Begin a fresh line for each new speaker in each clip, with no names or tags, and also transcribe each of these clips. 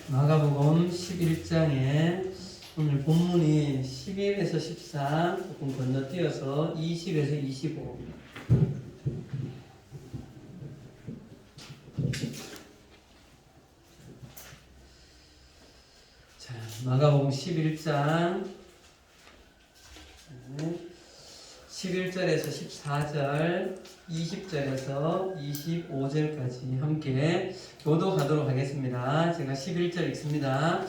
마가복음 11장에 오늘 본문이 11에서 13 조금 건너뛰어서 20에서 25. 자, 마가복음 11장 11절에서 14절, 20절에서 25절까지 함께 교독하도록 하겠습니다. 제가 11절 읽습니다.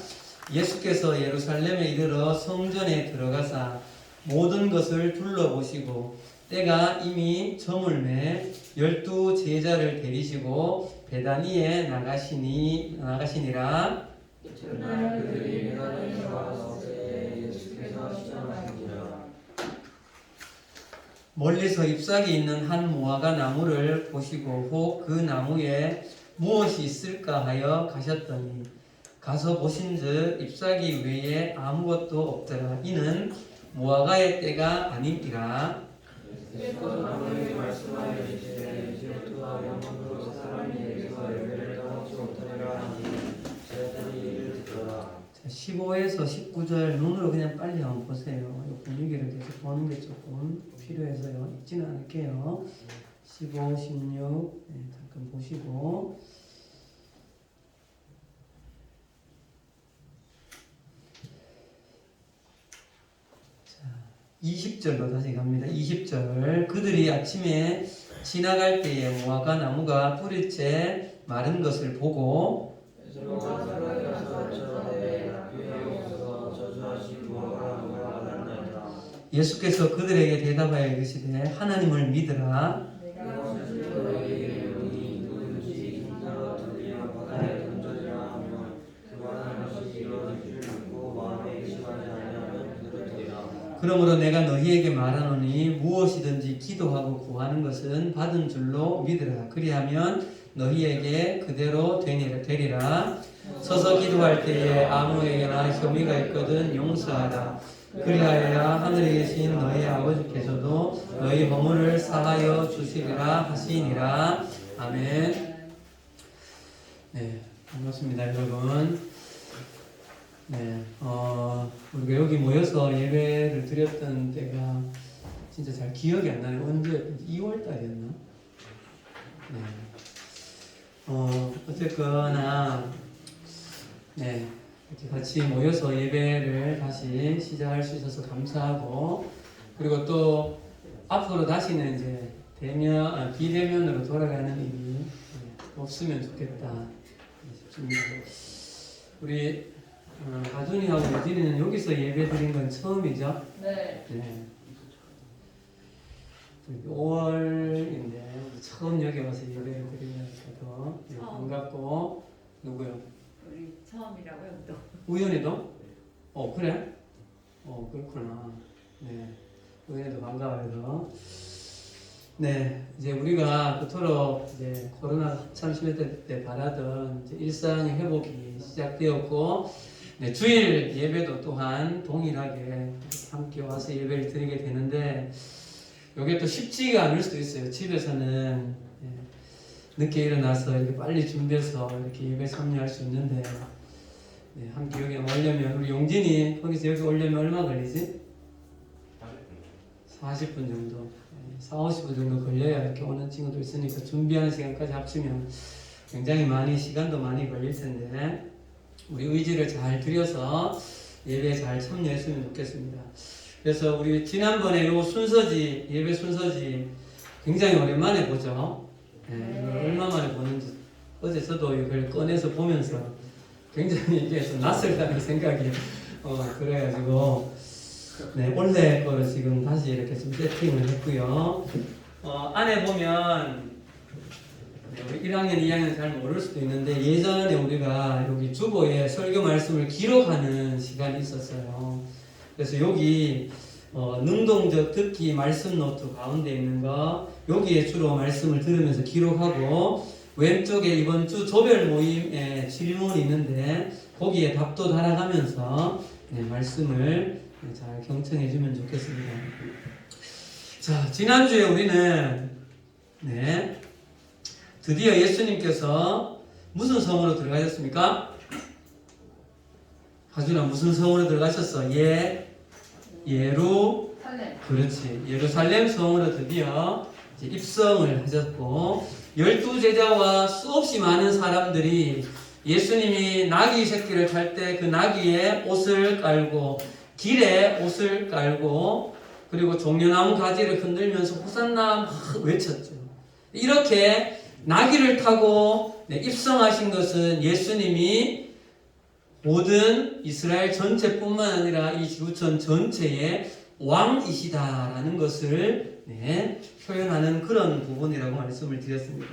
예수께서 예루살렘에 이르러 성전에 들어가사 모든 것을 둘러보시고 때가 이미 저물매 12 제자를 데리시고 베다니에 나가시니라.
그날 그들이 베다니에 와서 예수께서 시장하시니라.
멀리서 잎사귀 있는 한 무화과 나무를 보시고 혹 그 나무에 무엇이 있을까 하여 가셨더니 가서 보신즉 잎사귀 외에 아무것도 없더라. 이는 무화과의 때가 아니니라.
예수께서 나무에게 말씀하여 이르시되 이제부터 영원토록 사람이 내게서 열매를 따먹지 못하리라 하니 제자들이 이를 듣더라.
15에서 19절 눈으로 그냥 빨리 한번 보세요. 이 분위기를 계속 보는 게 조금 필요해서요. 읽지는 않을게요. 15, 16 잠깐 보시고 20절로 다시 갑니다. 20절 그들이 아침에 지나갈 때에 무화과 나무가 뿌리째 마른 것을 보고 예수께서 그들에게 대답하여 이르시되 하나님을 믿으라. 그러므로 내가 너희에게 말하노니 무엇이든지 기도하고 구하는 것은 받은 줄로 믿으라. 그리하면 너희에게 그대로 되리라. 서서 기도할 때에 아무에게나 혐의가 있거든 용서하라. 그리하여야 하늘에 계신 너희 아버지께서도 너희 허물을 사하여 주시리라 하시니라. 아멘. 네, 반갑습니다, 여러분. 네, 우리가 여기 모여서 예배를 드렸던 때가 진짜 잘 기억이 안 나요. 언제였는지 2월 달이었나? 네. 어쨌거나, 네. 이렇게 같이 모여서 예배를 다시 시작할 수 있어서 감사하고, 그리고 또 앞으로 다시는 이제 비대면으로 돌아가는 일이 없으면 좋겠다 싶습니다. 우리 가준이하고 유진이는 여기서 예배 드린 건 처음이죠?
네.
네. 5월인데 처음 여기 와서 예배를 드리면서도 반갑고 누구요?
우리 처음이라고요, 또.
우연히도? 그래? 그렇구나. 네. 우연히도 반가워요. 네. 이제 우리가 그토록 이제 코로나 한참 심했을 때 바라던 이제 일상의 회복이 시작되었고, 네, 주일 예배도 또한 동일하게 함께 와서 예배를 드리게 되는데, 이게 또 쉽지가 않을 수도 있어요. 집에서는 늦게 일어나서 이렇게 빨리 준비해서 이렇게 예배 참여할 수 있는데, 네, 함께 여기 오려면 우리 용진이 거기서 여기 오려면 얼마 걸리지? 40분 정도, 40, 50분 정도 걸려야 이렇게 오는 친구도 있으니까 준비하는 시간까지 합치면 굉장히 시간도 많이 걸릴 텐데 우리 의지를 잘 들여서 예배에 잘 참여했으면 좋겠습니다. 그래서 우리 지난번에 요 순서지, 예배 순서지 굉장히 오랜만에 보죠. 네, 얼마 만에 보는지 어제 저도 이걸 꺼내서 보면서 굉장히 이게 좀 낯설다는 생각이 그래가지고 네, 원래 거를 지금 다시 이렇게 좀 세팅을 했고요. 안에 보면 우리 1학년, 2학년 잘 모를 수도 있는데 예전에 우리가 여기 주보에 설교 말씀을 기록하는 시간이 있었어요. 그래서 여기 능동적 듣기 말씀 노트 가운데 있는 거 여기에 주로 말씀을 들으면서 기록하고 왼쪽에 이번 주 조별 모임에 질문이 있는데 거기에 답도 달아가면서 말씀을 잘 경청해 주면 좋겠습니다. 자, 지난주에 우리는 드디어 예수님께서 무슨 성으로 들어가셨습니까? 하준아 무슨 성으로 들어가셨어?
살렘.
그렇지. 예루살렘 성으로 드디어 이제 입성을 하셨고 12제자와 수없이 많은 사람들이 예수님이 나귀 새끼를 탈 때 그 나귀에 옷을 깔고 길에 옷을 깔고 그리고 종려나무 가지를 흔들면서 호산나 막 외쳤죠. 이렇게 나귀를 타고 입성하신 것은 예수님이 모든 이스라엘 전체뿐만 아니라 이 지구촌 전체의 왕이시다라는 것을 표현하는 그런 부분이라고 말씀을 드렸습니다.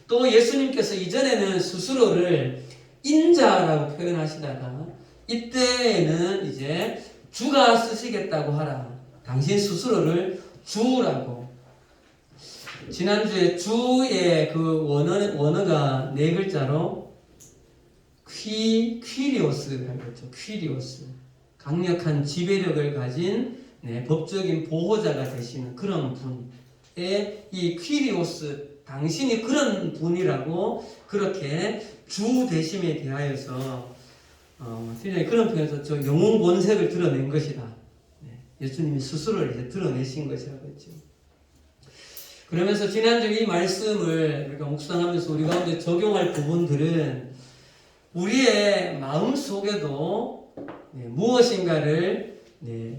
또 예수님께서 이전에는 스스로를 인자라고 표현하시다가 이때에는 이제 주가 쓰시겠다고 하라. 당신 스스로를 주라고. 지난주에 주의 그 원어가 네 글자로 퀴리오스라고 했죠. 퀴리오스. 강력한 지배력을 가진 법적인 보호자가 되시는 그런 분의 이 퀴리오스, 당신이 그런 분이라고 그렇게 주 되심에 대하여서 굉장히 그런 표현에서 저 영웅 본색을 드러낸 것이다. 예수님이 스스로를 이제 드러내신 것이라고 했죠. 그러면서 지난주 이 말씀을 우리가 묵상하면서 우리 가운데 적용할 부분들은 우리의 마음 속에도 무엇인가를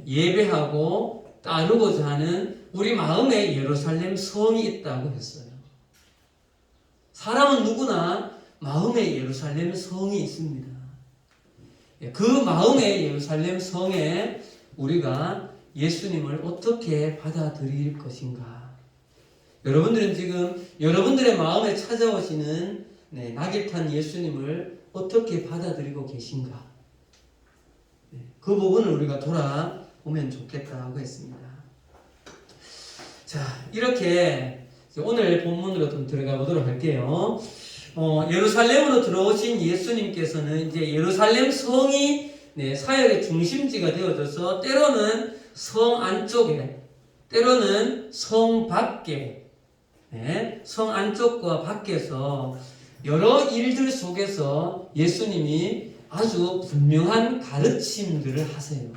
예배하고 따르고자 하는 우리 마음에 예루살렘 성이 있다고 했어요. 사람은 누구나 마음에 예루살렘 성이 있습니다. 그 마음의 예루살렘 성에 우리가 예수님을 어떻게 받아들일 것인가? 여러분들은 지금 여러분들의 마음에 찾아오시는 낙이 탄 예수님을 어떻게 받아들이고 계신가? 그 부분을 우리가 돌아보면 좋겠다고 했습니다. 자, 이렇게 오늘 본문으로 좀 들어가 보도록 할게요. 예루살렘으로 들어오신 예수님께서는 이제 예루살렘 성이 사역의 중심지가 되어져서 때로는 성 안쪽에, 때로는 성 밖에, 성 안쪽과 밖에서 여러 일들 속에서 예수님이 아주 분명한 가르침들을 하세요.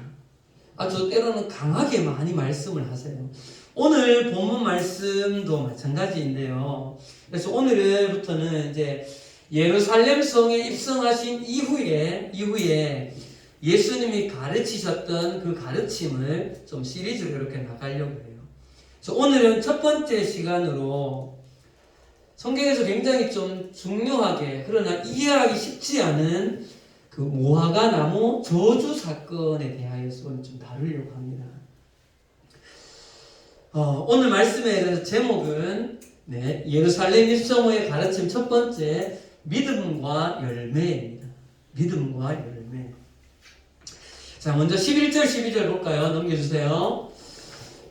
아주 때로는 강하게 많이 말씀을 하세요. 오늘 본문 말씀도 마찬가지인데요. 그래서 오늘부터는 이제 예루살렘 성에 입성하신 이후에 예수님이 가르치셨던 그 가르침을 좀 시리즈로 이렇게 나가려고 해요. 그래서 오늘은 첫 번째 시간으로 성경에서 굉장히 좀 중요하게 그러나 이해하기 쉽지 않은 그 무화과 나무 저주 사건에 대하여서 오늘 좀 다루려고 합니다. 오늘 말씀의 제목은 예루살렘 입성 후의 가르침 첫 번째 믿음과 열매입니다. 믿음과 열매. 자, 먼저 11절 12절 볼까요? 넘겨주세요.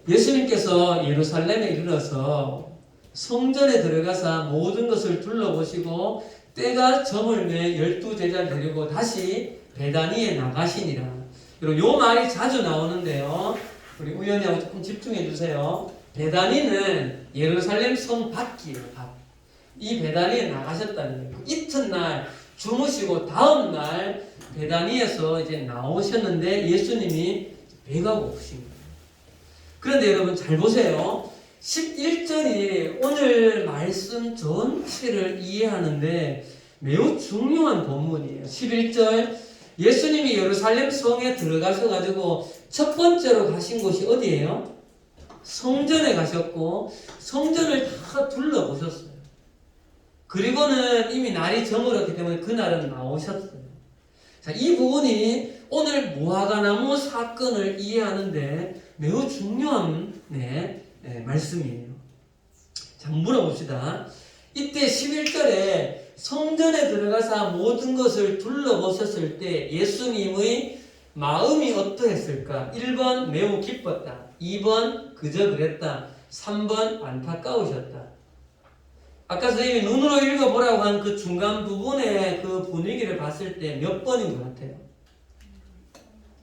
예수님께서 예루살렘에 이르러서 성전에 들어가사 모든 것을 둘러보시고 때가 저물매 12제자를 데리고 다시 베다니에 나가시니라. 그리고 요 말이 자주 나오는데요. 우리 우연히하고 조금 집중해 주세요. 베다니는 예루살렘 성 밖이에요. 밖. 이 베다니에 나가셨다는 거예요. 이튿날 주무시고 다음 날 베다니에서 이제 나오셨는데 예수님이 배가 고프신 거예요. 그런데 여러분 잘 보세요. 11절이 오늘 말씀 전체를 이해하는데 매우 중요한 본문이에요. 11절 예수님이 예루살렘 성에 들어가셔가지고 첫 번째로 가신 곳이 어디예요? 성전에 가셨고 성전을 다 둘러보셨어요. 그리고는 이미 날이 저물었기 때문에 그날은 나오셨어요. 자, 이 부분이 오늘 무화과나무 사건을 이해하는데 매우 중요한 말씀이에요. 자, 물어봅시다. 이때 11절에 성전에 들어가서 모든 것을 둘러보셨을 때 예수님의 마음이 어떠했을까? 1번 매우 기뻤다. 2번 그저 그랬다. 3번 안타까우셨다. 아까 선생님이 눈으로 읽어보라고 한 그 중간 부분의 그 분위기를 봤을 때 몇 번인 것 같아요?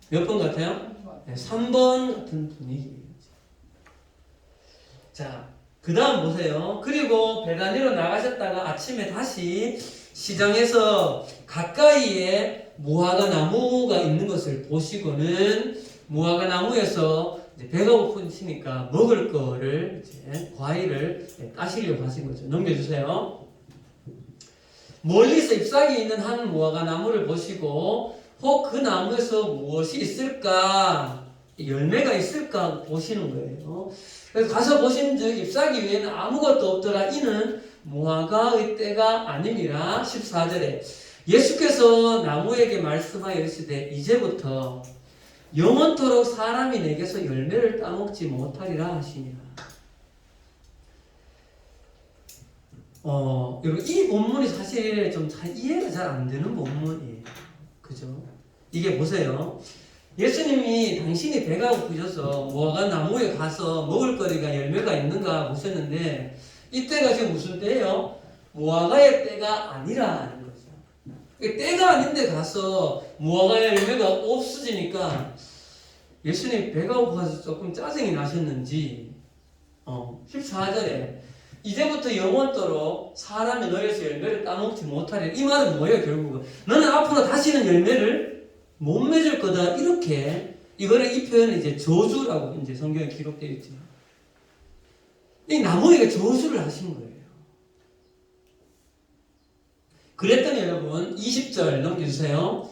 몇 번 같아요? 3번 같은 분위기예요. 자, 그 다음 보세요. 그리고 베다니로 나가셨다가 아침에 다시 시장에서 가까이에 무화과 나무가 있는 것을 보시고는 무화과 나무에서 이제 배가 고프시니까 먹을 거를 이제 과일을 따시려고 하신 거죠. 넘겨주세요. 멀리서 잎사귀 있는 한 무화과 나무를 보시고 혹 그 나무에서 무엇이 있을까, 열매가 있을까 보시는 거예요. 그래서 가서 보신즉 잎사귀 위에는 아무것도 없더라. 이는 무화과의 때가 아니니라. 14절에 예수께서 나무에게 말씀하여 이르시되 이제부터 영원토록 사람이 내게서 열매를 따먹지 못하리라 하시니라. 여러분 이 본문이 사실 좀 잘 이해가 잘 안 되는 본문이에요. 그죠? 이게 보세요. 예수님이 당신이 배가 고프셔서 무화과 나무에 가서 먹을 거리가 열매가 있는가 보셨는데 이때가 지금 무슨 때예요? 무화과의 때가 아니라는 거죠. 때가 아닌데 가서 무화과 열매가 없어지니까 예수님 배가 고파서 조금 짜증이 나셨는지 14절에 이제부터 영원토록 사람이 너에서 열매를 따먹지 못하리라. 이 말은 뭐예요? 결국은 너는 앞으로 다시는 열매를 못 맺을 거다. 이렇게 이거는 이 표현은 이제 저주라고 이제 성경에 기록되어 있죠. 이 나무에게 저주를 하신 거예요. 그랬더니 여러분 20절 넘겨주세요.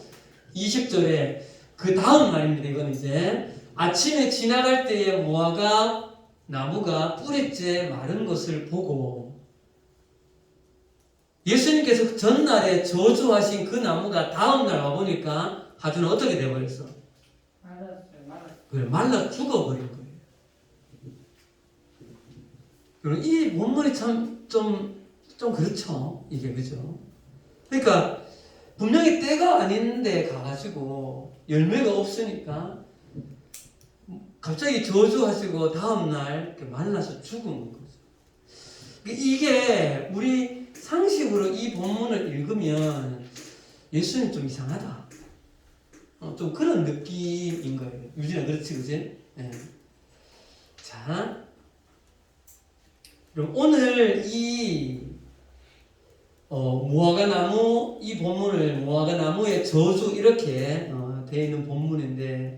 20절에 그 다음 말입니다. 이건 이제 아침에 지나갈 때에 무화과 나무가 뿌리째 마른 것을 보고 예수님께서 전날에 저주하신 그 나무가 다음날 와보니까 하주는 어떻게 돼버렸어? 말랐어요. 말라 죽어버린 거예요. 여러분 이 본문이 참 좀 그렇죠. 이게 그죠? 그러니까 분명히 때가 아닌데 가가지고 열매가 없으니까 갑자기 저주하시고 다음날 이렇게 말라서 죽은 거죠. 이게 우리 상식으로 이 본문을 읽으면 예수님 좀 이상하다. 좀 그런 느낌인 거예요. 유진아 그렇지 그지? 네. 자, 그럼 오늘 이 무화과 나무 이 본문을 무화과 나무의 저주 이렇게 되어 있는 본문인데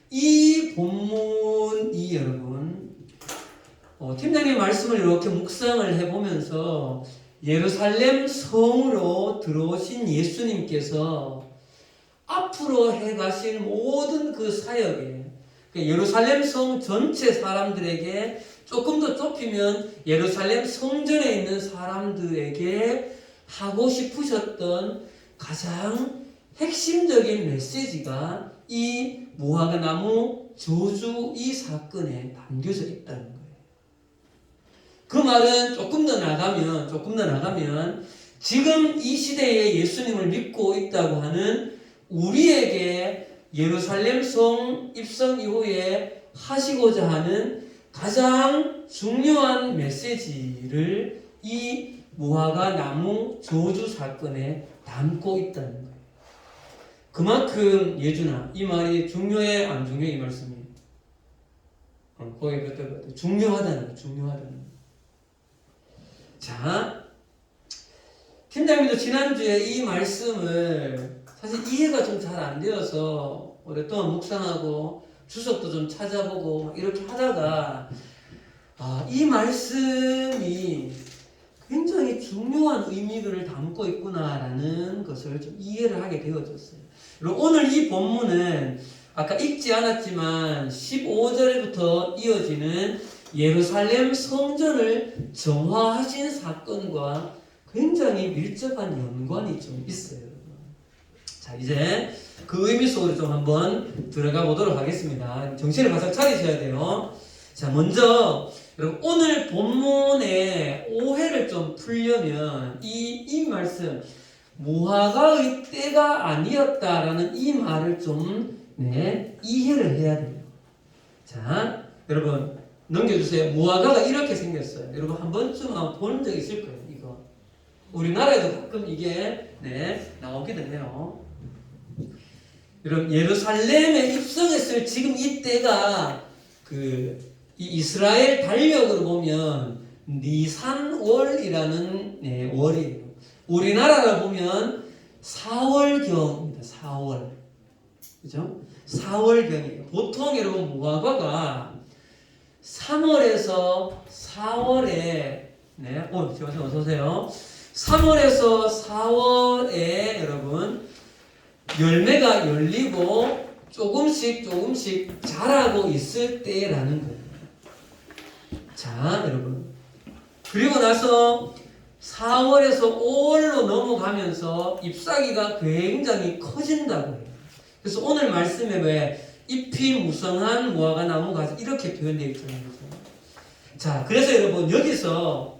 이 본문이 여러분 팀장님 말씀을 이렇게 묵상을 해보면서 예루살렘 성으로 들어오신 예수님께서 앞으로 해가실 모든 그 사역에 예루살렘 성 전체 사람들에게 조금 더 좁히면 예루살렘 성전에 있는 사람들에게 하고 싶으셨던 가장 핵심적인 메시지가 이 무화과 나무 저주 이 사건에 담겨져 있다는 거예요. 그 말은 조금 더 나가면 지금 이 시대에 예수님을 믿고 있다고 하는 우리에게 예루살렘 성 입성 이후에 하시고자 하는 가장 중요한 메시지를 이 무화과 나무 저주 사건에 담고 있다는 거예요. 그만큼 예준아 이 말이 중요해 안 중요해 이 말씀이? 거기 그때 중요하다는 거 중요하다는 거. 자, 팀장님도 지난주에 이 말씀을 사실 이해가 좀 잘 안 되어서 오랫동안 묵상하고 주석도 좀 찾아보고 이렇게 하다가 이 말씀이 굉장히 중요한 의미를 담고 있구나라는 것을 좀 이해를 하게 되어졌어요. 그리고 오늘 이 본문은 아까 읽지 않았지만 15절부터 이어지는 예루살렘 성전을 정화하신 사건과 굉장히 밀접한 연관이 좀 있어요. 자, 이제 그 의미 속으로 좀 한번 들어가 보도록 하겠습니다. 정신을 바짝 차리셔야 돼요. 자, 먼저 여러분 오늘 본문의 오해를 좀 풀려면 이 말씀 무화과의 때가 아니었다라는 이 말을 좀 이해를 해야 돼요. 자, 여러분 넘겨주세요. 무화과가 이렇게 생겼어요. 여러분 한 번쯤 본 적 있을 거예요. 이거 우리나라에도 가끔 이게 나오기도 해요. 여러분 예루살렘에 입성했을 지금 이때가 이 이스라엘 달력으로 보면 니산월이라는 월이에요. 우리나라로 보면 4월경입니다. 4월. 그죠? 4월경이에요. 보통 여러분 무화과가 3월에서 4월에 지금 어서 오세요. 3월에서 4월에 여러분 열매가 열리고 조금씩 자라고 있을 때라는 거예요. 자, 여러분. 그리고 나서 4월에서 5월로 넘어가면서 잎사귀가 굉장히 커진다고 해요. 그래서 오늘 말씀에 왜 잎이 무성한 무화과 나무가 이렇게 표현되어 있잖아요. 자, 그래서 여러분 여기서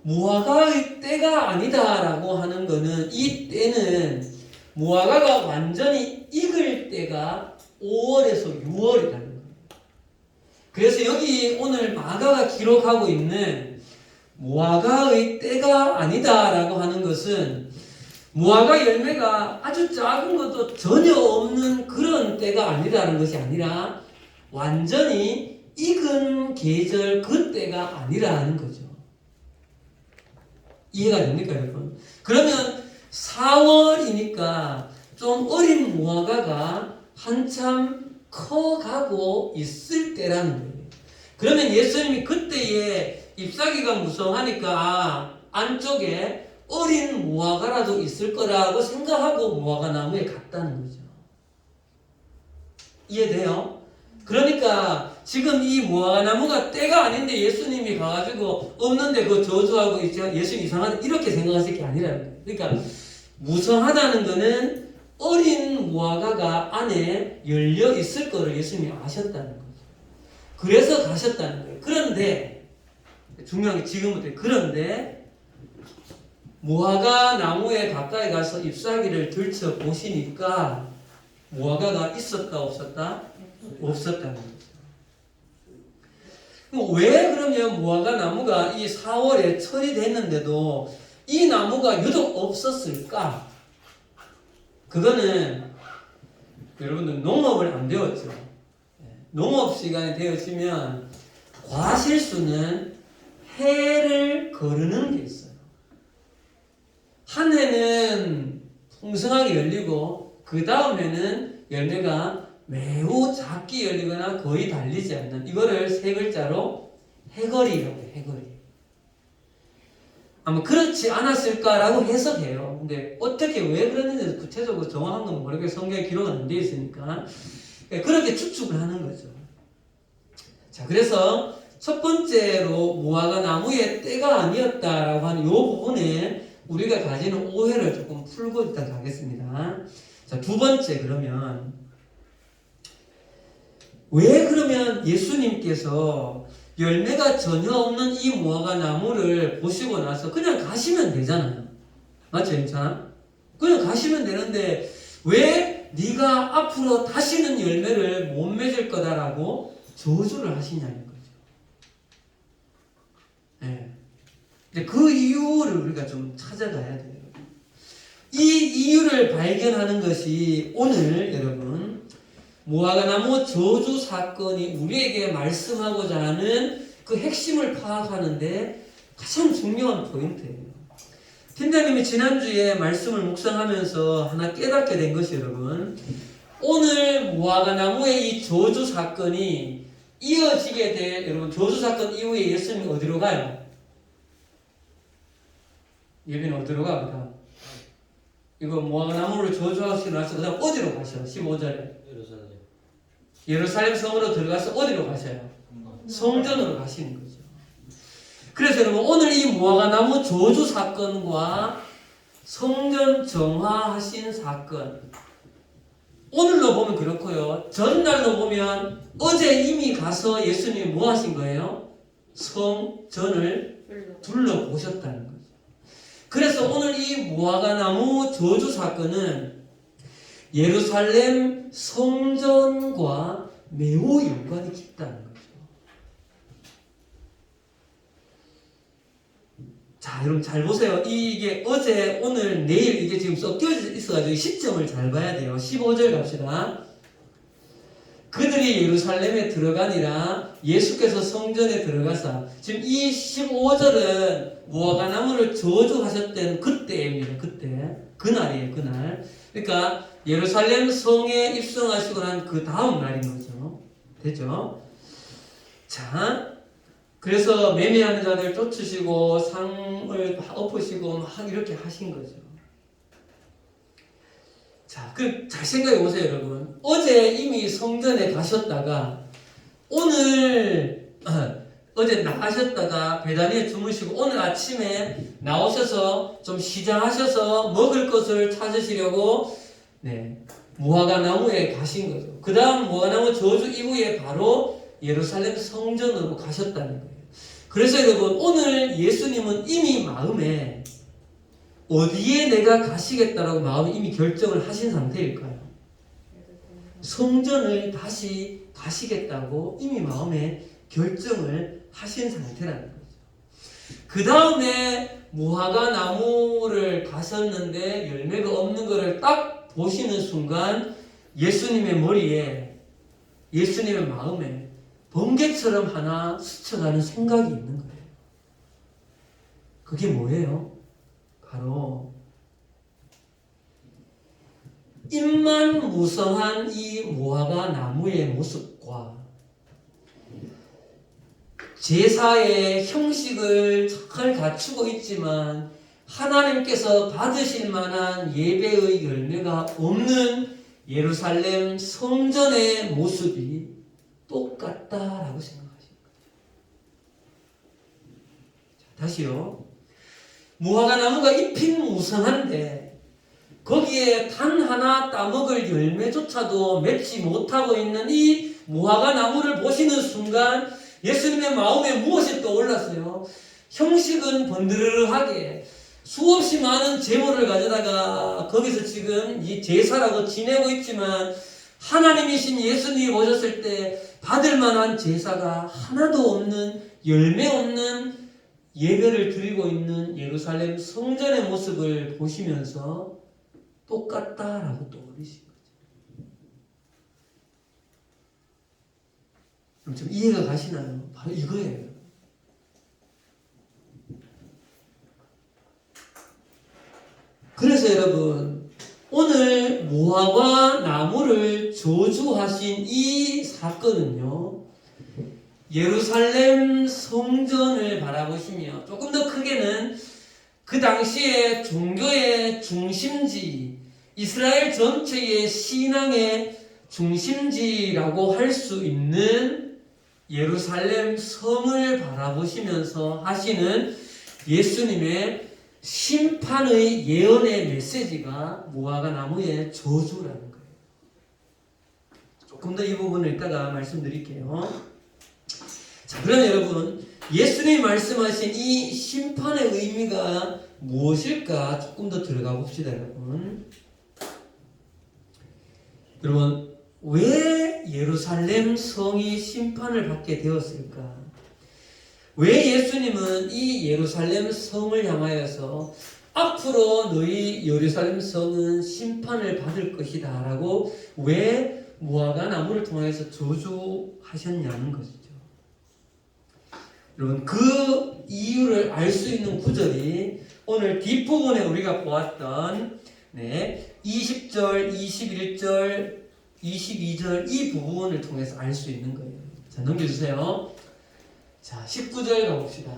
무화과의 때가 아니다라고 하는 거는 이 때는 무화과가 완전히 익을 때가 5월에서 6월이라는 거예요. 그래서 여기 오늘 마가가 기록하고 있는 무화과의 때가 아니다라고 하는 것은 무화과 열매가 아주 작은 것도 전혀 없는 그런 때가 아니라는 것이 아니라 완전히 익은 계절 그 때가 아니라는 거죠. 이해가 됩니까, 여러분? 그러면 4월이니까 좀 어린 무화과가 한참 커가고 있을 때라는 거예요. 그러면 예수님이 그때에 잎사귀가 무성하니까 안쪽에 어린 무화과라도 있을 거라고 생각하고 무화과 나무에 갔다는 거죠. 이해돼요? 그러니까 지금 이 무화과 나무가 때가 아닌데 예수님이 가가지고 없는데 그 저주하고 예수님 이상하다 이렇게 생각하실 게 아니라는 거예요. 그러니까 무성하다는 거는 어린 무화과가 안에 열려 있을 거를 예수님이 아셨다는 거죠. 그래서 가셨다는 거예요. 그런데 중요한 게 지금부터 그런데 무화과 나무에 가까이 가서 잎사귀를 들쳐 보시니까 무화과가 있었다 없었다? 없었다는 거죠. 왜 그러면 무화과 나무가 이 4월에 철이 됐는데도 이 나무가 유독 없었을까? 그거는 여러분들 농업을 안 배웠죠. 농업 시간에 되어지면 과실수는 해를 거르는 게 있어요. 한 해는 풍성하게 열리고 그 다음 해는 열매가 매우 작게 열리거나 거의 달리지 않는 이거를 세 글자로 해거리라고 해요. 해거리. 아마 그렇지 않았을까라고 해석해요. 근데 어떻게 왜 그랬는지 구체적으로 정확한 건 모르겠어요. 성경에 기록은 안 되어 있으니까 그렇게 추측을 하는 거죠. 자, 그래서 첫 번째로 무화과 나무의 때가 아니었다라고 하는 이 부분에 우리가 가지는 오해를 조금 풀고 일단 가겠습니다. 자, 두 번째 그러면 왜 그러면 예수님께서 열매가 전혀 없는 이 무화과 나무를 보시고 나서 그냥 가시면 되잖아요. 맞죠, 임찬? 그냥 가시면 되는데 왜 네가 앞으로 다시는 열매를 못 맺을 거다라고 저주를 하시냐는 거죠. 네. 근데 그 이유를 우리가 좀 찾아가야 돼요. 이 이유를 발견하는 것이 오늘 여러분 무화과 나무 저주 사건이 우리에게 말씀하고자 하는 그 핵심을 파악하는데 가장 중요한 포인트예요. 팀장님이 지난주에 말씀을 묵상하면서 하나 깨닫게 된 것이 여러분 오늘 무화과 나무의 이 저주 사건이 이어지게 될 여러분 저주 사건 이후에 예수님이 어디로 가요? 예비는 어디로 가? 이거 무화과 나무를 저주하시고 나서 그 다음 어디로 가셔? 15절에 예루살렘 성으로 들어가서 어디로 가셔요? 성전으로 가시는 거죠. 그래서 여러분 오늘 이 무화과 나무 저주 사건과 성전 정화하신 사건 오늘로 보면 그렇고요. 전날로 보면 어제 이미 가서 예수님이 뭐 하신 거예요? 성전을 둘러보셨다는 거죠. 그래서 오늘 이 무화과 나무 저주 사건은 예루살렘 성전과 매우 연관이 깊다는 거죠. 자, 여러분 잘 보세요. 이게 어제, 오늘, 내일 이게 지금 섞여 있어가지고 시점을 잘 봐야 돼요. 15절 갑시다. 그들이 예루살렘에 들어가니라 예수께서 성전에 들어가사 지금 이 15절은 무화과 나무를 저주하셨던 그때입니다. 그때 그날이에요. 그날. 그러니까 예루살렘 성에 입성하시고 난 그 다음 날인 거죠. 되죠? 자, 그래서 매매하는 자들 쫓으시고 상을 엎으시고 막 이렇게 하신 거죠. 자, 잘 생각해 보세요, 여러분. 어제 이미 성전에 가셨다가 오늘 어제 나가셨다가 베다니에 주무시고 오늘 아침에 나오셔서 좀 시장하셔서 먹을 것을 찾으시려고 무화과 나무에 가신 거죠. 그 다음 무화과 나무 저주 이후에 바로 예루살렘 성전으로 가셨다는 거예요. 그래서 여러분 오늘 예수님은 이미 마음에 어디에 내가 가시겠다라고 마음에 이미 결정을 하신 상태일까요? 성전을 다시 가시겠다고 이미 마음에 결정을 하신 상태라는 거죠. 그 다음에 무화과 나무를 가셨는데 열매가 없는 것을 딱 보시는 순간 예수님의 머리에 예수님의 마음에 번개처럼 하나 스쳐가는 생각이 있는 거예요. 그게 뭐예요? 바로 입만 무성한 이 무화과 나무의 모습과 제사의 형식을 잘 갖추고 있지만 하나님께서 받으실 만한 예배의 열매가 없는 예루살렘 성전의 모습이 똑같다라고 생각하십니다. 다시요. 무화과 나무가 잎이 무성한데 거기에 단 하나 따먹을 열매조차도 맺지 못하고 있는 이 무화과 나무를 보시는 순간 예수님의 마음에 무엇이 떠올랐어요? 형식은 번드르르하게 수없이 많은 재물을 가져다가 거기서 지금 이 제사라고 지내고 있지만 하나님이신 예수님이 오셨을 때 받을 만한 제사가 하나도 없는 열매 없는 예배를 드리고 있는 예루살렘 성전의 모습을 보시면서 똑같다라고 떠올리신 거죠. 그럼 좀 이해가 가시나요? 바로 이거예요. 그래서 여러분 오늘 무화과 나무를 저주하신 이 사건은요 예루살렘 성전을 바라보시며 조금 더 크게는 그 당시에 종교의 중심지 이스라엘 전체의 신앙의 중심지라고 할 수 있는 예루살렘 성을 바라보시면서 하시는 예수님의 심판의 예언의 메시지가 무화과 나무의 저주라는 거예요. 조금 더 이 부분을 이따가 말씀드릴게요. 자, 그러면 여러분 예수님이 말씀하신 이 심판의 의미가 무엇일까 조금 더 들어가 봅시다. 여러분 왜 예루살렘 성이 심판을 받게 되었을까? 왜 예수님은 이 예루살렘 성을 향하여서 앞으로 너희 예루살렘 성은 심판을 받을 것이다 라고 왜 무화과 나무를 통해서 저주하셨냐는 것이죠. 여러분 그 이유를 알 수 있는 구절이 오늘 뒷부분에 우리가 보았던 20절, 21절, 22절 이 부분을 통해서 알 수 있는 거예요. 자, 넘겨주세요. 자, 19절 가봅시다.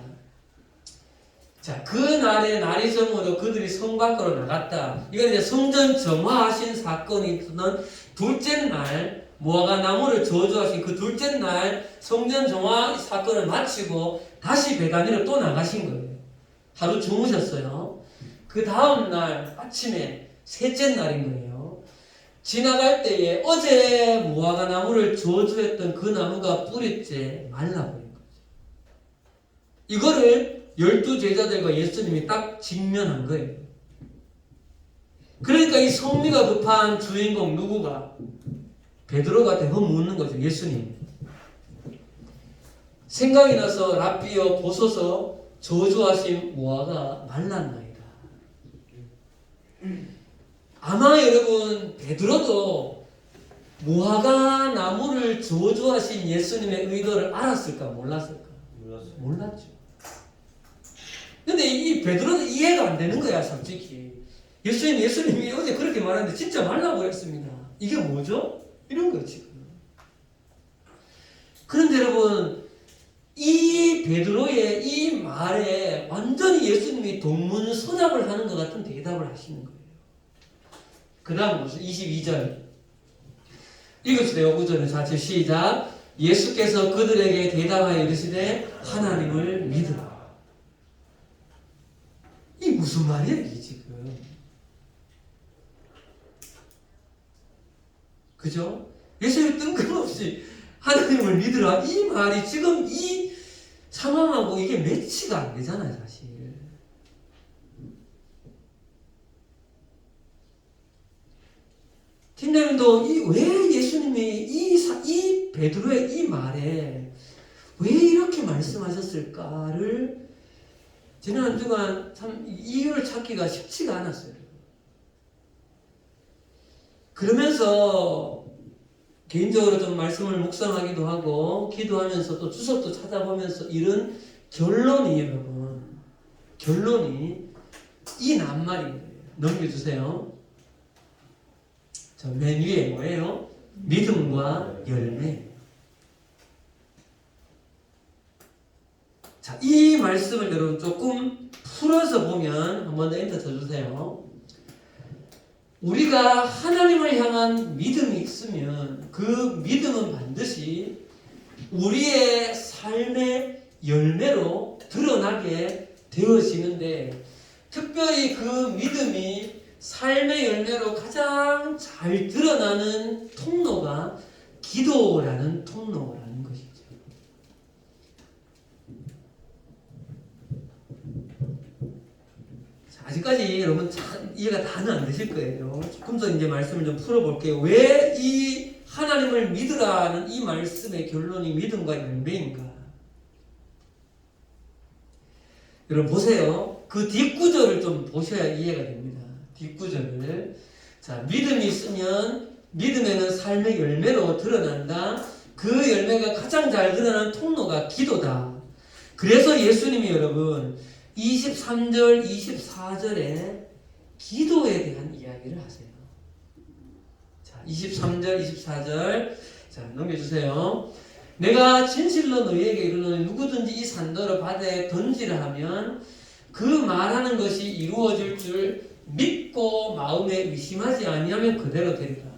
자, 그 날에 날이 저물어 그들이 성 밖으로 나갔다. 이건 이제 성전 정화하신 사건이 있던 둘째 날, 무화과 나무를 저주하신 그 둘째 날 성전 정화 사건을 마치고 다시 베다니로 또 나가신 거예요. 하루 주무셨어요. 그 다음 날 아침에 셋째 날인 거예요. 지나갈 때에 어제 무화과 나무를 저주했던 그 나무가 뿌리째 말라버린 거죠. 이거를 12제자들과 예수님이 딱 직면한 거예요. 그러니까 이 성미가 급한 주인공 누구가? 베드로가 대번 묻는 거죠. 예수님. 생각이 나서 랍비여 보소서 저주하신 무화과 말랐나이다. 아마 여러분 베드로도 무화과 나무를 저주하신 예수님의 의도를 알았을까 몰랐을까?
몰랐어요.
몰랐죠. 근데 이 베드로는 이해가 안 되는 거야, 솔직히. 예수님이 어제 그렇게 말하는데 진짜 말라고 했습니다. 이게 뭐죠? 이런 거예요, 지금. 그런데 여러분, 이 베드로의 이 말에 완전히 예수님이 동문서답을 하는 것 같은 대답을 하시는 거예요. 그 다음 무슨 22절 읽읍시다. 구절은 4절 시작. 예수께서 그들에게 대답하여 이르시되 하나님을 믿으라. 이 무슨 말이야 이게 지금? 그죠? 예수님이 뜬금없이 하나님을 믿으라 이 말이 지금 이 상황하고 이게 매치가 안 되잖아요 사실. 팀장님도 왜 예수님이 이 베드로의 이 말에 왜 이렇게 말씀하셨을까를 지난 한 주간 참 이유를 찾기가 쉽지가 않았어요. 그러면서 개인적으로 좀 말씀을 묵상하기도 하고 기도하면서 또 주석도 찾아보면서 이런 결론이 여러분 결론이 이 낱말인 거예요. 넘겨주세요. 저 맨 위에 뭐예요? 믿음과 열매. 자, 이 말씀을 여러분 조금 풀어서 보면 한 번 더 엔터 쳐주세요. 우리가 하나님을 향한 믿음이 있으면 그 믿음은 반드시 우리의 삶의 열매로 드러나게 되어지는데 특별히 그 믿음이 삶의 열매로 가장 잘 드러나는 통로가 기도라는 통로라는 것이죠. 자, 아직까지 여러분 잘 이해가 다는 안 되실 거예요. 조금 더 이제 말씀을 좀 풀어볼게요. 왜 이 하나님을 믿으라는 이 말씀의 결론이 믿음과 열매인가? 여러분 보세요. 그 뒷구절을 좀 보셔야 이해가 됩니다. 뒷구절을. 자, 믿음이 있으면 믿음에는 삶의 열매로 드러난다. 그 열매가 가장 잘 드러나는 통로가 기도다. 그래서 예수님이 여러분 23절, 24절에 기도에 대한 이야기를 하세요. 자, 23절, 24절. 자, 넘겨주세요. 내가 진실로 너희에게 이르노니 누구든지 이 산더러 바다에 던지라 하면 그 말하는 것이 이루어질 줄 믿고 마음에 의심하지 아니하면 그대로 되리라.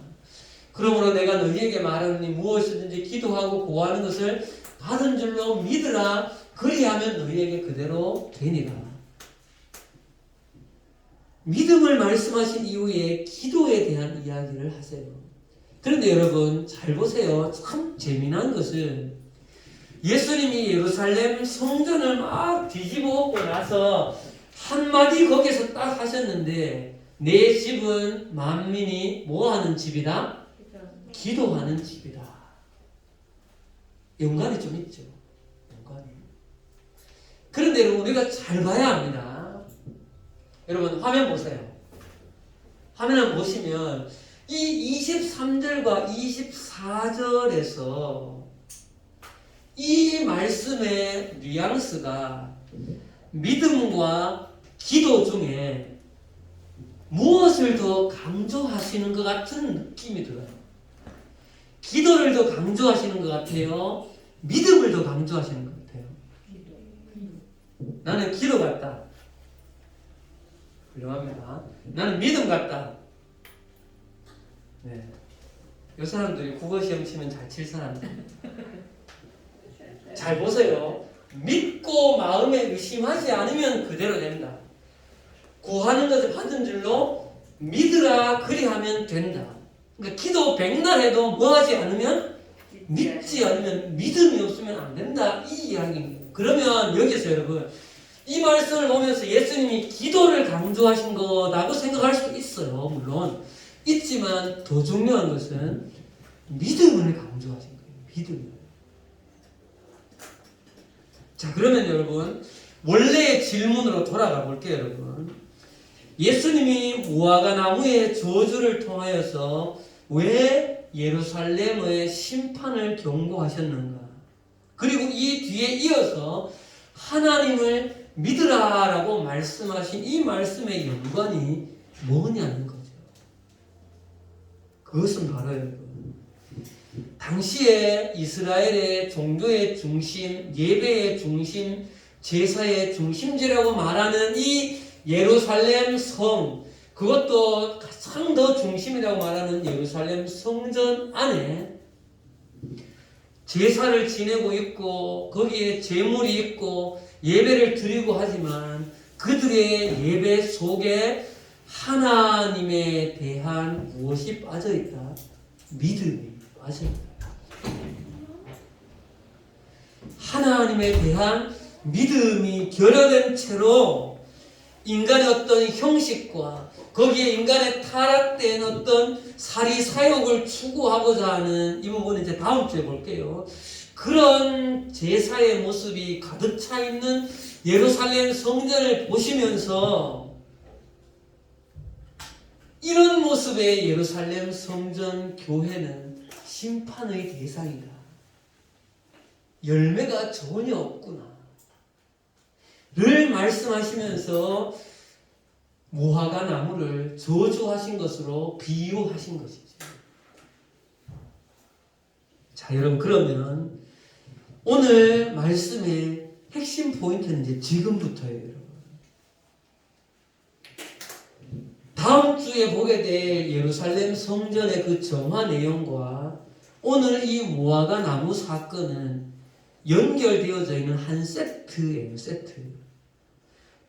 그러므로 내가 너희에게 말하노니 무엇이든지 기도하고 구하는 것을 받은 줄로 믿으라. 그리하면 너희에게 그대로 되니라. 믿음을 말씀하신 이후에 기도에 대한 이야기를 하세요. 그런데 여러분 잘 보세요. 참 재미난 것은 예수님이 예루살렘 성전을 막 뒤집어 엎고 나서 한마디 거기서 딱 하셨는데 내 집은 만민이 뭐하는 집이다? 기도하는 집이다. 연관이 좀 있죠. 연관이. 그런데 여러분 우리가 잘 봐야 합니다. 여러분 화면 보세요. 화면을 보시면 이 23절과 24절에서 이 말씀의 뉘앙스가 믿음과 기도 중에 무엇을 더 강조하시는 것 같은 느낌이 들어요. 기도를 더 강조하시는 것 같아요. 믿음을 더 강조하시는 것 같아요. 나는 기도 같다. 훌륭합니다. 나는 믿음 같다. 네. 이 사람들이 국어 시험 치면 잘 칠 사람들. 잘 보세요. 믿고 마음에 의심하지 않으면 그대로 된다. 구하는 것을 받은 줄로 믿으라 그리하면 된다. 그러니까 기도 백날 해도 뭐 하지 않으면 믿지 않으면 믿음이 없으면 안 된다. 이 이야기입니다. 그러면 여기서 여러분 이 말씀을 보면서 예수님이 기도를 강조하신 거라고 생각할 수도 있어요. 물론 있지만 더 중요한 것은 믿음을 강조하신 거예요. 믿음을. 자, 그러면 여러분 원래의 질문으로 돌아가 볼게요. 여러분 예수님이 무화과 나무의 저주를 통하여서 왜 예루살렘의 심판을 경고하셨는가? 그리고 이 뒤에 이어서 하나님을 믿으라라고 말씀하신 이 말씀의 연관이 뭐냐는 거죠. 그것은 바로 여러분, 당시에 이스라엘의 종교의 중심, 예배의 중심, 제사의 중심지라고 말하는 이 예루살렘 성, 그것도 가장 더 중심이라고 말하는 예루살렘 성전 안에 제사를 지내고 있고 거기에 제물이 있고 예배를 드리고 하지만 그들의 예배 속에 하나님에 대한 무엇이 빠져있다? 믿음이 빠져있다. 하나님에 대한 믿음이 결여된 채로 인간의 어떤 형식과 거기에 인간의 타락된 어떤 사리사욕을 추구하고자 하는 이 부분은 이제 다음 주에 볼게요. 그런 제사의 모습이 가득 차 있는 예루살렘 성전을 보시면서 이런 모습의 예루살렘 성전 교회는 심판의 대상이다. 열매가 전혀 없구나. 를 말씀하시면서 무화과 나무를 저주하신 것으로 비유하신 것이죠. 자, 여러분, 그러면 오늘 말씀의 핵심 포인트는 이제 지금부터예요, 여러분. 다음 주에 보게 될 예루살렘 성전의 그 정화 내용과 오늘 이 무화과 나무 사건은 연결되어져 있는 한 세트예요, 세트.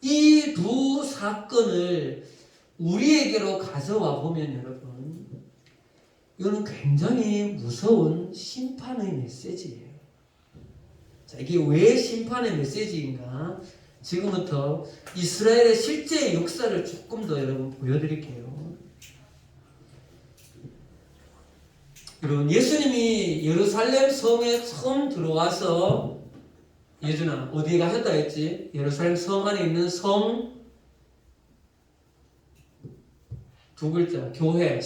이 두 사건을 우리에게로 가져와 보면 여러분, 이거는 굉장히 무서운 심판의 메시지예요. 자, 이게 왜 심판의 메시지인가? 지금부터 이스라엘의 실제 역사를 조금 더 여러분 보여드릴게요. 여러분, 예수님이 예루살렘 성에 처음 들어와서, 예준아 어디에 가셨다 했지? 예루살렘 성 안에 있는 성 두 글자, 교회,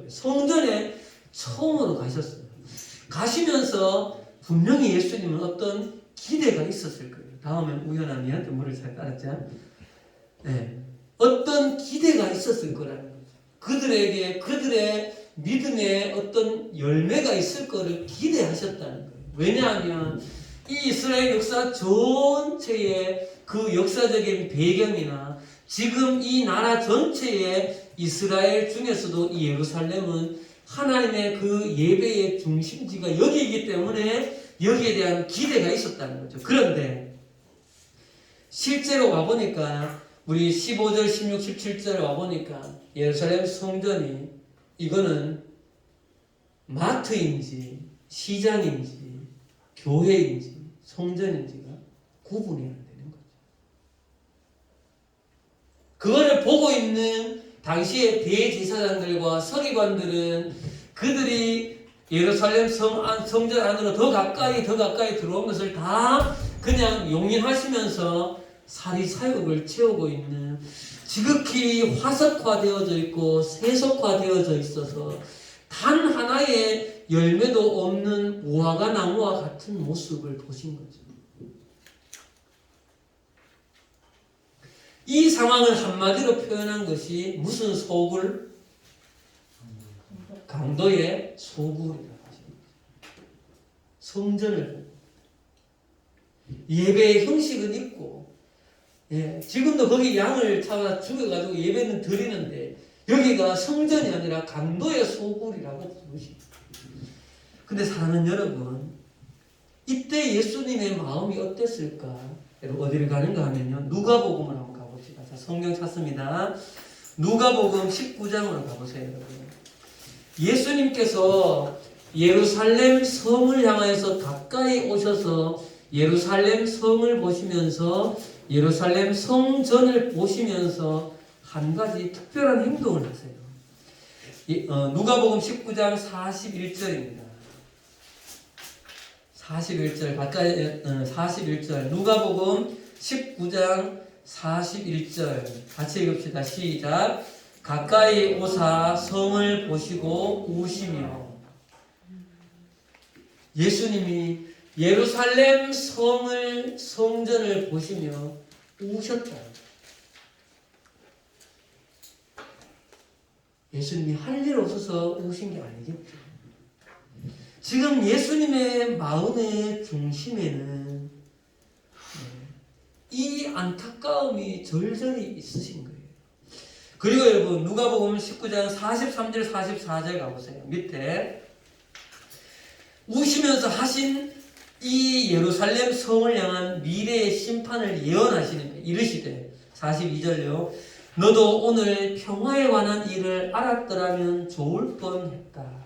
성전에 처음으로 가셨어요. 가시면서 분명히 예수님은 어떤 기대가 있었을 거예요. 다음엔 우연한 이한테 물을 잘 따랐죠? 네. 어떤 기대가 있었을 거라는 거죠. 그들에게 그들의 믿음에 어떤 열매가 있을 거를 기대하셨다는 거예요. 왜냐하면 이 이스라엘 역사 전체의 그 역사적인 배경이나 지금 이 나라 전체의 이스라엘 중에서도 이 예루살렘은 하나님의 그 예배의 중심지가 여기이기 때문에 여기에 대한 기대가 있었다는 거죠. 그런데 실제로 와보니까 우리 15절, 16, 17절에 와보니까 예루살렘 성전이 이거는 마트인지 시장인지 교회인지 성전인지가 구분이 안 되는 거죠. 그거를 보고 있는 당시의 대제사장들과 서기관들은 그들이 예루살렘 성전 안으로 더 가까이 들어온 것을 다 그냥 용인하시면서 사리사욕을 채우고 있는, 지극히 화석화되어져 있고 세속화되어져 있어서 단 하나의 열매도 없는 무화과 나무와 같은 모습을 보신 거죠. 이 상황을 한마디로 표현한 것이 무슨 소굴? 강도의 소굴이라고 하십니다. 성전을 예배의 형식은 있고, 지금도 거기 양을 잡아 죽여가지고 예배는 드리는데 여기가 성전이 아니라 강도의 소굴이라고 부르십니다. 근데 사랑하는 여러분, 이때 예수님의 마음이 어땠을까? 여러분 어디를 가는가 하면요, 누가복음을 한번 가봅시다. 자, 성경 찾습니다. 누가복음 19장으로 가보세요, 여러분. 예수님께서 예루살렘 성을 향해서 가까이 오셔서 예루살렘 성을 보시면서 예루살렘 성전을 보시면서 한 가지 특별한 행동을 하세요. 누가복음 19장 41절입니다. 41절 가까이 41절 누가복음 19장 41절 같이 읽읍시다. 시작. 가까이 오사 성을 보시고 우시며. 예수님이 예루살렘 성전을 보시며 우셨다. 예수님이 할 일 없어서 우신 게 아니겠죠. 지금 예수님의 마음의 중심에는 이 안타까움이 절절히 있으신 거예요. 그리고 여러분 누가복음 19장 43절 44절 가보세요. 밑에 우시면서 하신 이 예루살렘 성을 향한 미래의 심판을 예언하시는 거예요. 이르시되 42절요. 너도 오늘 평화에 관한 일을 알았더라면 좋을 뻔했다.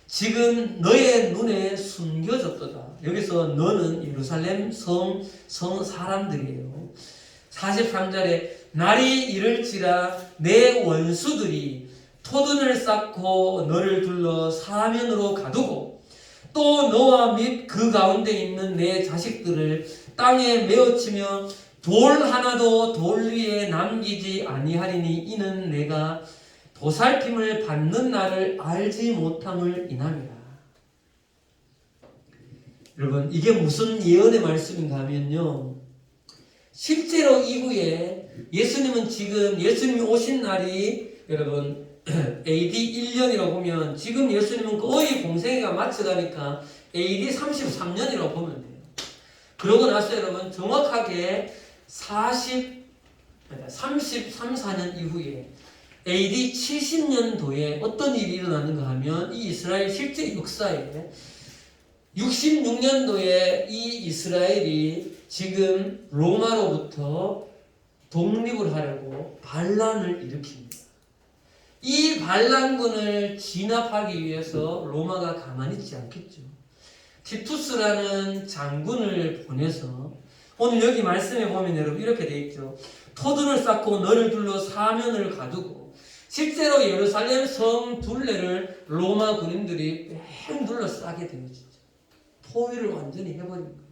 지금 너의 눈에 숨겨졌도다. 여기서 너는 예루살렘 성 사람들이에요. 43절에 날이 이를지라 내 원수들이 토둔을 쌓고 너를 둘러 사면으로 가두고 또 너와 및 그 가운데 있는 내 자식들을 땅에 메어치며 돌 하나도 돌 위에 남기지 아니하리니 이는 내가 보살핌을 받는 날을 알지 못함을 인함이라. 여러분 이게 무슨 예언의 말씀인가 하면요, 실제로 이후에 예수님은 지금 예수님이 오신 날이 여러분 AD 1년이라고 보면 지금 예수님은 거의 공생애가 마쳐가니까 AD 33년이라고 보면 돼요. 그러고 나서 여러분 정확하게 33, 4년 이후에 AD 70년도에 어떤 일이 일어났는가 하면 이 이스라엘 실제 역사에 66년도에 이 이스라엘이 지금 로마로부터 독립을 하려고 반란을 일으킵니다. 이 반란군을 진압하기 위해서 로마가 가만히 있지 않겠죠. 티투스라는 장군을 보내서 오늘 여기 말씀에 보면 여러분 이렇게 되어 있죠. 토둔을 쌓고 너를 둘러 사면을 가두고 실제로 예루살렘 성 둘레를 로마 군인들이 뺑 둘러싸게 돼요. 진짜 포위를 완전히 해버린 거예요.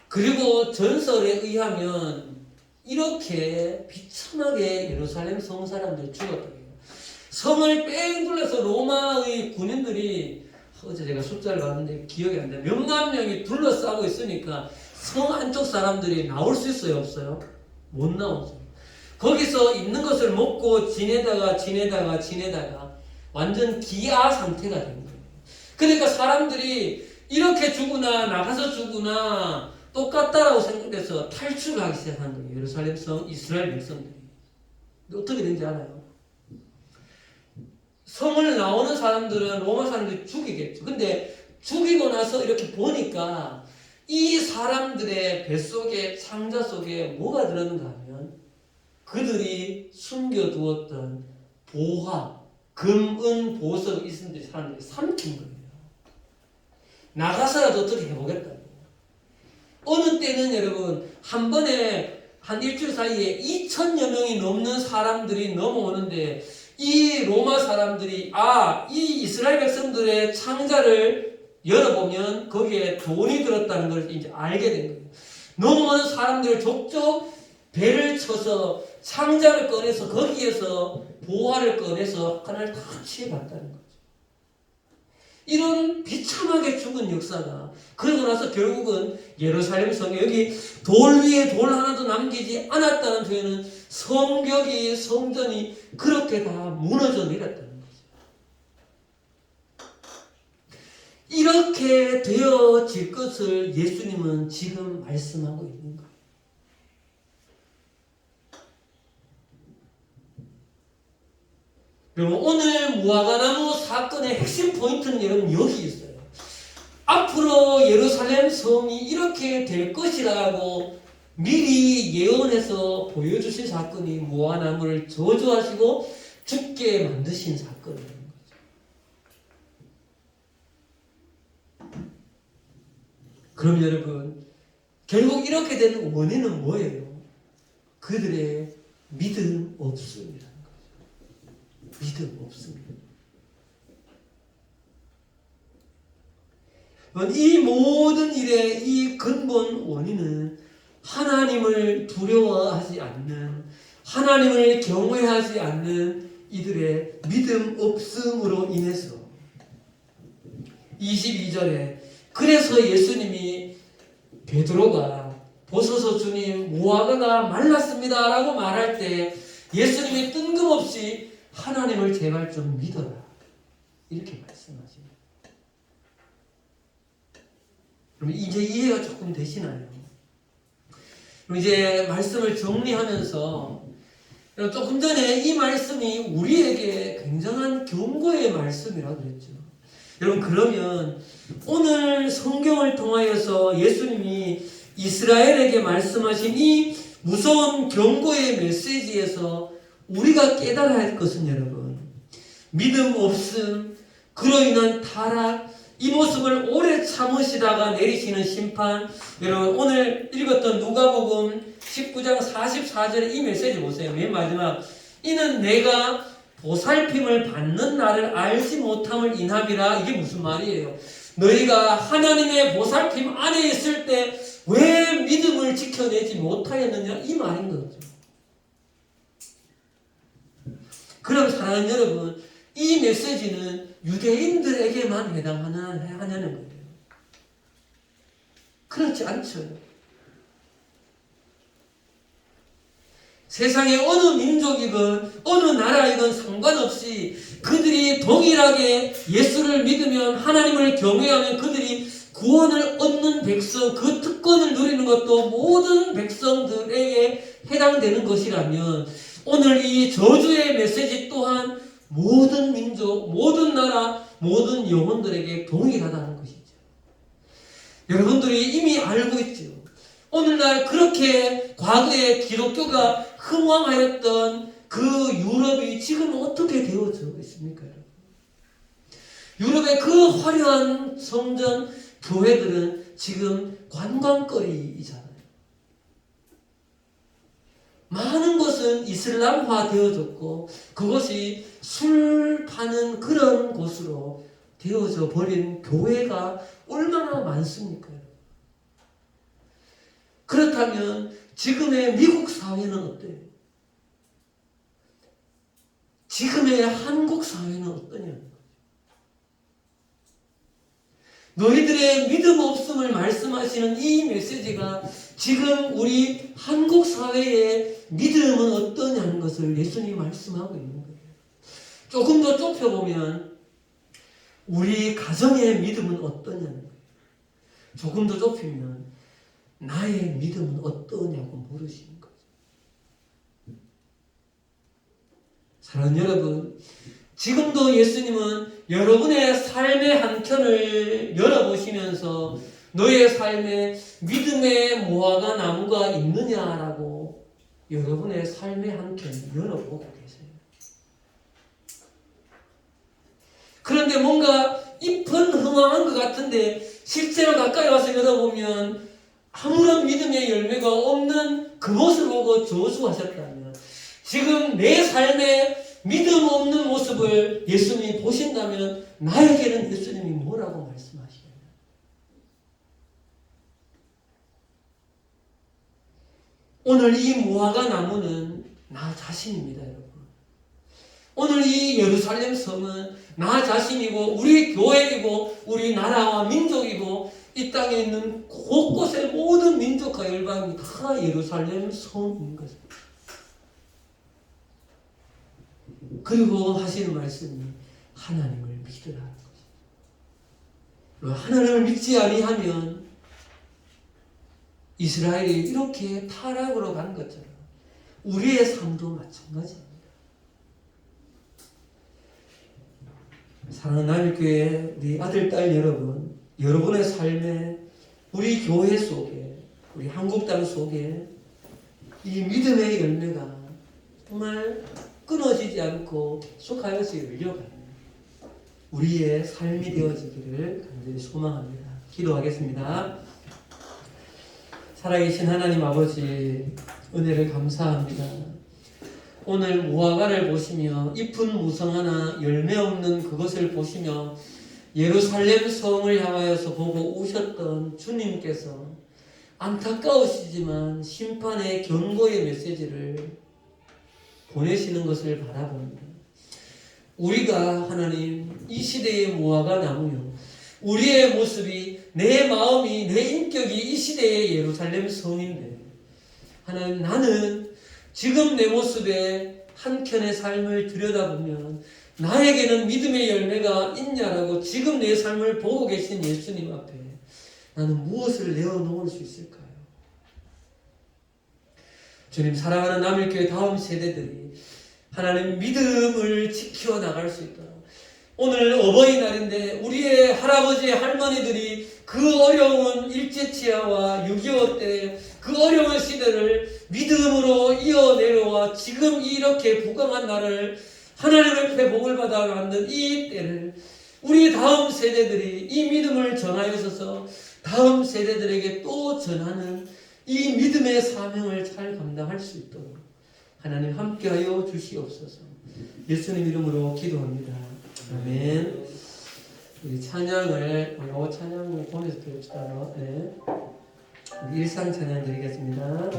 그리고 전설에 의하면 이렇게 비참하게 예루살렘 성 사람들이 죽었다고 해요. 성을 뺑 둘러서 로마의 군인들이 어제 제가 숫자를 봤는데 기억이 안 나요. 몇만 명이 둘러싸고 있으니까 성 안쪽 사람들이 나올 수 있어요, 없어요? 못 나오죠. 거기서 있는 것을 먹고 지내다가 완전 기아 상태가 된 거예요. 그러니까 사람들이 이렇게 죽으나 나가서 죽으나 똑같다라고 생각해서 탈출하기 시작한 거예요. 예루살렘 성 이스라엘 백성들이. 근데 어떻게 된지 알아요? 성을 나오는 사람들은 로마 사람들이 죽이겠죠. 근데 죽이고 나서 이렇게 보니까 이 사람들의 뱃속에 창자 속에 뭐가 들었는가 하면 그들이 숨겨두었던 보화, 금, 은, 보석 있는 사람들이 삼킨 거예요. 나가서라도 어떻게 해보겠다고. 어느 때는 여러분 한 번에 한 일주일 사이에 2,000여 명이 넘는 사람들이 넘어오는데 이 로마 사람들이 이 이스라엘 백성들의 창자를 열어보면 거기에 돈이 들었다는 걸 이제 알게 된 거예요. 넘어오는 사람들을 족족 배를 쳐서 창자를 꺼내서 거기에서 보화를 꺼내서 하나를 다 취해봤다는 거죠. 이런 비참하게 죽은 역사가 그러고 나서 결국은 예루살렘 성에 여기 돌 위에 돌 하나도 남기지 않았다는 표현은 성벽이 성전이 그렇게 다 무너져 내렸다는 거죠. 이렇게 되어질 것을 예수님은 지금 말씀하고 있는 거예요. 여러분 오늘 무화과나무 사건의 핵심 포인트는 여러분 여기 있어요. 앞으로 예루살렘 성이 이렇게 될 것이라고 미리 예언해서 보여주신 사건이 무화과나무를 저주하시고 죽게 만드신 사건이라는 거죠. 그럼 여러분 결국 이렇게 되는 원인은 뭐예요? 그들의 믿음 없음이라는 거죠. 믿음 없습니다. 이 모든 일의 이 근본 원인은 하나님을 두려워하지 않는, 하나님을 경외하지 않는 이들의 믿음 없음으로 인해서 22절에 그래서 예수님이 베드로가 보소서 주님 무화과가 말랐습니다 라고 말할 때 예수님이 뜬금없이 하나님을 제발 좀 믿어라 이렇게 말씀하십니다. 그럼 이제 이해가 조금 되시나요? 그럼 이제 말씀을 정리하면서 조금 전에 이 말씀이 우리에게 굉장한 경고의 말씀이라고 그랬죠. 여러분 그러면 오늘 성경을 통하여서 예수님이 이스라엘에게 말씀하신 이 무서운 경고의 메시지에서 우리가 깨달아야 할 것은 여러분 믿음 없음, 그로 인한 타락, 이 모습을 오래 참으시다가 내리시는 심판. 여러분 오늘 읽었던 누가복음 19장 44절의 이 메시지 보세요. 맨 마지막 이는 내가 보살핌을 받는 나를 알지 못함을 인함이라. 이게 무슨 말이에요? 너희가 하나님의 보살핌 안에 있을 때 왜 믿음을 지켜내지 못하였느냐 이 말인 거죠. 그럼 사랑하는 여러분 이 메시지는 유대인들에게만 해당하냐는 거예요. 그렇지 않죠. 세상의 어느 민족이건 어느 나라이건 상관없이 그들이 동일하게 예수를 믿으면 하나님을 경외하면 그들이 구원을 얻는 백성, 그 특권을 누리는 것도 모든 백성들에게 해당되는 것이라면 오늘 이 저주의 메시지 또한 모든 민족, 모든 나라, 모든 영혼들에게 동일하다는 것이죠. 여러분들이 이미 알고 있죠. 오늘날 그렇게 과거에 기독교가 흥왕하였던 그 유럽이 지금 어떻게 되어져 있습니까? 유럽의 그 화려한 성전, 교회들은 지금 관광거리이잖아요. 많은 것은 이슬람화 되어졌고 그것이 술 파는 그런 곳으로 되어져 버린 교회가 얼마나 많습니까? 그렇다면 지금의 미국 사회는 어때요? 지금의 한국 사회는 어떠냐? 너희들의 믿음 없음을 말씀하시는 이 메시지가 지금 우리 한국 사회의 믿음은 어떠냐는 것을 예수님이 말씀하고 있는 거예요. 조금 더 좁혀보면 우리 가정의 믿음은 어떠냐는 거예요. 조금 더 좁히면 나의 믿음은 어떠냐고 물으시는 거죠. 사랑하는 여러분, 지금도 예수님은 여러분의 삶의 한켠을 열어보시면서 너의 삶에 믿음의 무화과 나무가 있느냐라고 여러분의 삶의 한켠을 열어보고 계세요. 그런데 뭔가 잎은 흥황한 것 같은데 실제로 가까이 와서 열어보면 아무런 믿음의 열매가 없는 그것을 보고 저주하셨다면 지금 내 삶에 믿음 없는 모습을 예수님이 보신다면 나에게는 예수님이 뭐라고 말씀하시겠냐? 오늘 이 무화과 나무는 나 자신입니다, 여러분. 오늘 이 예루살렘 성은 나 자신이고 우리 교회이고 우리 나라와 민족이고 이 땅에 있는 곳곳의 모든 민족과 열방이 다 예루살렘 성인 것입니다. 그리고 하시는 말씀이 하나님을 믿으라는 것입니다. 하나님을 믿지 아니하면 이스라엘이 이렇게 타락으로 간 것처럼 우리의 삶도 마찬가지입니다. 사랑하는 하나님교회 우리 아들, 딸 여러분, 여러분의 삶에 우리 교회 속에 우리 한국 땅 속에 이 믿음의 열매가 정말 끊어지지 않고 계속하여서 열려가는 우리의 삶이 되어지기를 간절히 소망합니다. 기도하겠습니다. 살아계신 하나님 아버지 은혜를 감사합니다. 오늘 무화과를 보시며 잎은 무성하나 열매 없는 그것을 보시며 예루살렘 성을 향하여서 보고 우셨던 주님께서 안타까우시지만 심판의 경고의 메시지를 보내시는 것을 바라봅니다. 우리가 하나님 이 시대의 무화과 나무요, 우리의 모습이, 내 마음이, 내 인격이 이 시대의 예루살렘 성인데, 하나님, 나는 지금 내 모습에 한켠의 삶을 들여다보면 나에게는 믿음의 열매가 있냐라고 지금 내 삶을 보고 계신 예수님 앞에 나는 무엇을 내어놓을 수 있을까요? 주님, 사랑하는 남일교회 다음 세대들이 하나님 믿음을 지켜나갈 수 있도록, 오늘 어버이날인데 우리의 할아버지 할머니들이 그 어려운 일제치하와 6.25 때 그 어려운 시대를 믿음으로 이어내려와 지금 이렇게 부강한 날을 하나님의 앞에 복을 받아 만든 이 때를 우리 다음 세대들이 이 믿음을 전하여서 다음 세대들에게 또 전하는 이 믿음의 사명을 잘 감당할 수 있도록 하나님 함께하여 주시옵소서. 예수님 이름으로 기도합니다. 아멘. 우리 찬양을, 요 찬양을 보면서 드립시다. 네. 우리 일상 찬양 드리겠습니다.